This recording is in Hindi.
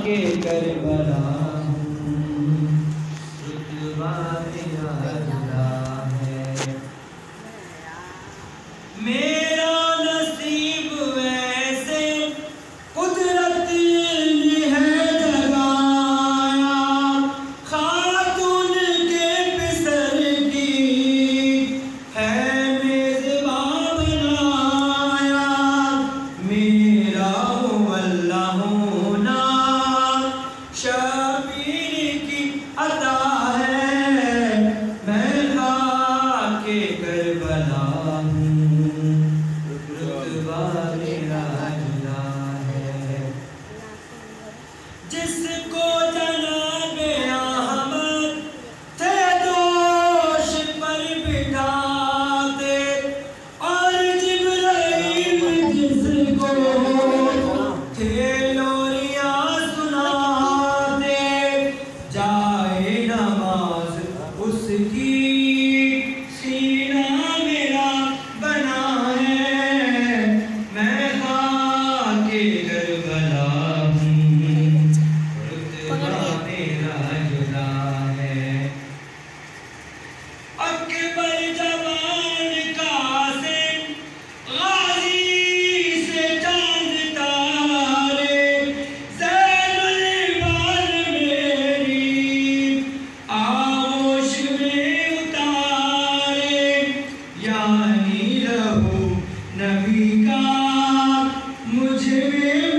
के करबला रुतबा मेरा जुदा है। मेरा नसीब वैसे कुदरत ने है जगाया, खातून के पिसर की है मेज़बान बनाया। मेरा अल्लाह होना शबीर की अता है, मैं खाके करबला रुतबा मेरा जुदा है। जिसको जनाबे अहमद थे दोष पर बिठाते, और जिब्राइल जिसको थे लोरियां सुनाते, जाए नमाज उसकी सीना मेरा बना है, मैं खाके करबला रुतबा मेरा जुदा है। अकबर जवान कासिम गाजी से चांद तारे, ज़ैनुल बार मेरी आगोश में उतारे। यानी लहू नबी का मुझ में